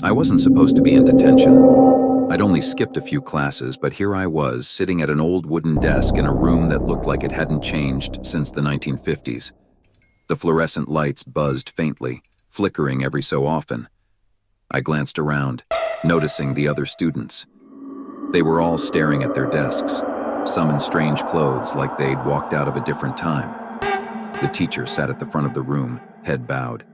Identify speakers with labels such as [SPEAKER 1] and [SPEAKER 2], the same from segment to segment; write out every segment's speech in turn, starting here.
[SPEAKER 1] I wasn't supposed to be in detention. I'd only skipped a few classes, but here I was, sitting at an old wooden desk in a room that looked like it hadn't changed since the 1950s. The fluorescent lights buzzed faintly, flickering every so often. I glanced around, noticing the other students. They were all staring at their desks, some in strange clothes like they'd walked out of a different time. The teacher sat at the front of the room, head bowed.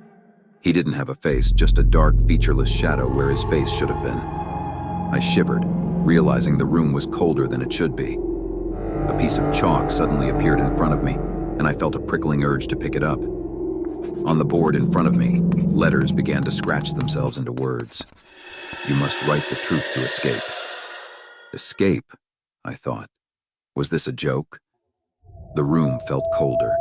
[SPEAKER 1] He didn't have a face, just a dark, featureless shadow where his face should have been. I shivered, realizing the room was colder than it should be. A piece of chalk suddenly appeared in front of me, and I felt a prickling urge to pick it up. On the board in front of me, letters began to scratch themselves into words. You must write the truth to escape. Escape, I thought. Was this a joke? The room felt colder,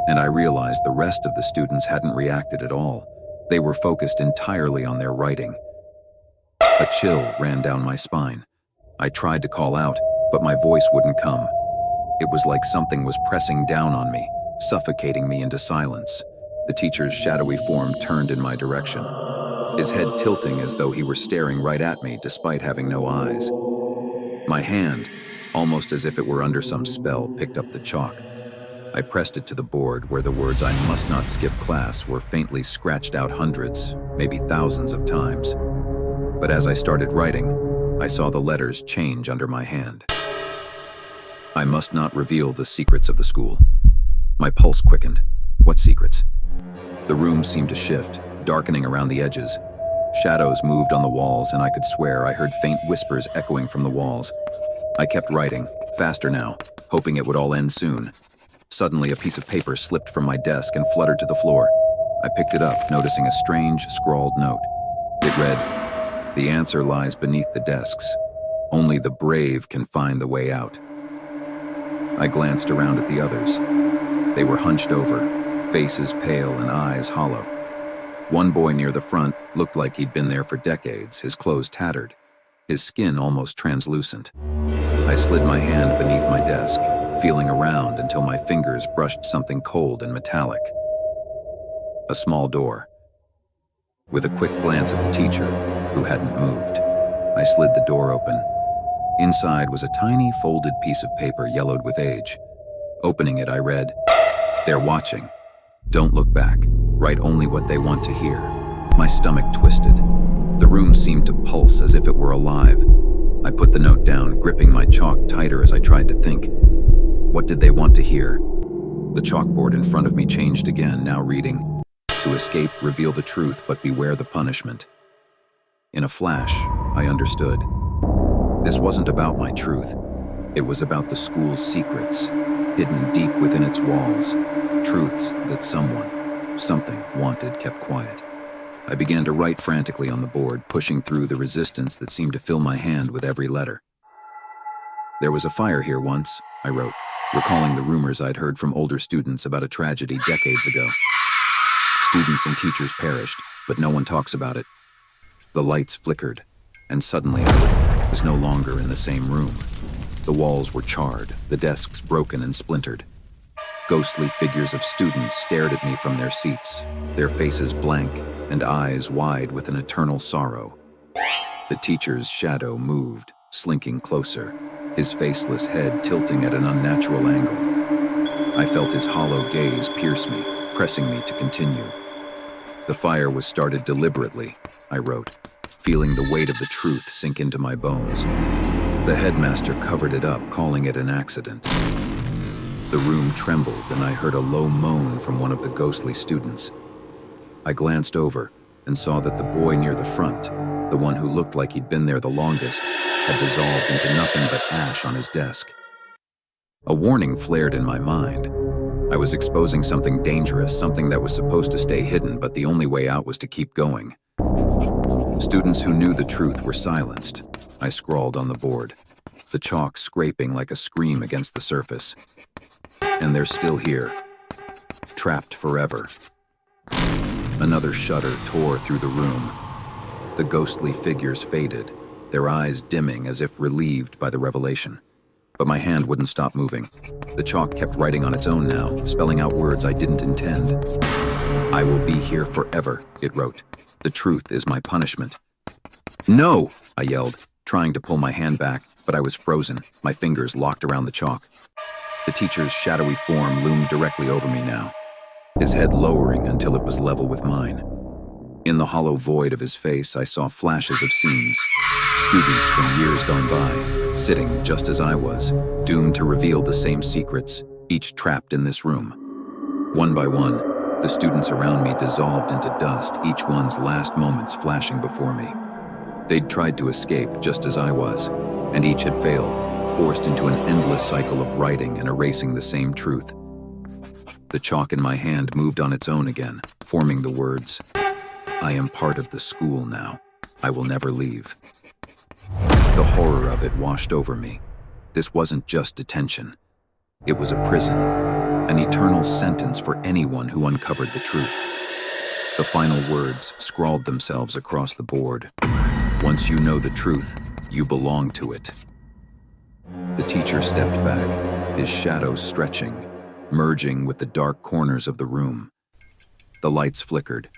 [SPEAKER 1] and I realized the rest of the students hadn't reacted at all. They were focused entirely on their writing. A chill ran down my spine. I tried to call out, but my voice wouldn't come. It was like something was pressing down on me, suffocating me into silence. The teacher's shadowy form turned in my direction, his head tilting as though he were staring right at me despite having no eyes. My hand, almost as if it were under some spell, picked up the chalk. I pressed it to the board where the words "I must not skip class" were faintly scratched out hundreds, maybe thousands of times. But as I started writing, I saw the letters change under my hand. I must not reveal the secrets of the school. My pulse quickened. What secrets? The room seemed to shift, darkening around the edges. Shadows moved on the walls, and I could swear I heard faint whispers echoing from the walls. I kept writing, faster now, hoping it would all end soon. Suddenly, a piece of paper slipped from my desk and fluttered to the floor. I picked it up, noticing a strange, scrawled note. It read, "The answer lies beneath the desks. Only the brave can find the way out." I glanced around at the others. They were hunched over, faces pale and eyes hollow. One boy near the front looked like he'd been there for decades, his clothes tattered, his skin almost translucent. I slid my hand beneath my desk, feeling around until my fingers brushed something cold and metallic. A small door. With a quick glance at the teacher, who hadn't moved, I slid the door open. Inside was a tiny folded piece of paper yellowed with age. Opening it, I read, "They're watching. Don't look back. Write only what they want to hear." My stomach twisted. The room seemed to pulse as if it were alive. I put the note down, gripping my chalk tighter as I tried to think. What did they want to hear? The chalkboard in front of me changed again, now reading, "To escape, reveal the truth, but beware the punishment." In a flash, I understood. This wasn't about my truth. It was about the school's secrets, hidden deep within its walls, truths that something wanted kept quiet. I began to write frantically on the board, pushing through the resistance that seemed to fill my hand with every letter. "There was a fire here once," I wrote, recalling the rumors I'd heard from older students about a tragedy decades ago. Students and teachers perished, but no one talks about it. The lights flickered, and suddenly I was no longer in the same room. The walls were charred, the desks broken and splintered. Ghostly figures of students stared at me from their seats, their faces blank and eyes wide with an eternal sorrow. The teacher's shadow moved, slinking closer, his faceless head tilting at an unnatural angle. I felt his hollow gaze pierce me, pressing me to continue. "The fire was started deliberately," I wrote, feeling the weight of the truth sink into my bones. "The headmaster covered it up, calling it an accident." The room trembled, and I heard a low moan from one of the ghostly students. I glanced over and saw that the boy near the front, the one who looked like he'd been there the longest, had dissolved into nothing but ash on his desk. A warning flared in my mind. I was exposing something dangerous, something that was supposed to stay hidden, but the only way out was to keep going. Students who knew the truth were silenced, I scrawled on the board, the chalk scraping like a scream against the surface. And they're still here, trapped forever. Another shudder tore through the room. The ghostly figures faded, their eyes dimming as if relieved by the revelation. But my hand wouldn't stop moving. The chalk kept writing on its own now, spelling out words I didn't intend. "I will be here forever," it wrote. "The truth is my punishment. No, I yelled, trying to pull my hand back, but I was frozen, my fingers locked around the chalk. The teacher's shadowy form loomed directly over me now, his head lowering until it was level with mine. In the hollow void of his face, I saw flashes of scenes. Students from years gone by, sitting just as I was, doomed to reveal the same secrets, each trapped in this room. One by one, the students around me dissolved into dust, each one's last moments flashing before me. They'd tried to escape just as I was, and each had failed, forced into an endless cycle of writing and erasing the same truth. The chalk in my hand moved on its own again, forming the words, "I am part of the school now. I will never leave." The horror of it washed over me. This wasn't just detention. It was a prison, an eternal sentence for anyone who uncovered the truth. The final words scrawled themselves across the board. Once you know the truth, you belong to it. The teacher stepped back, his shadow stretching, merging with the dark corners of the room. The lights flickered,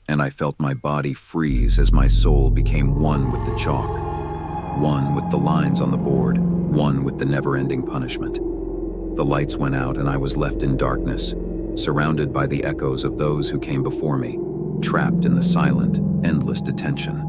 [SPEAKER 1] and I felt my body freeze as my soul became one with the chalk, one with the lines on the board, one with the never-ending punishment. The lights went out and I was left in darkness, surrounded by the echoes of those who came before me, trapped in the silent, endless detention.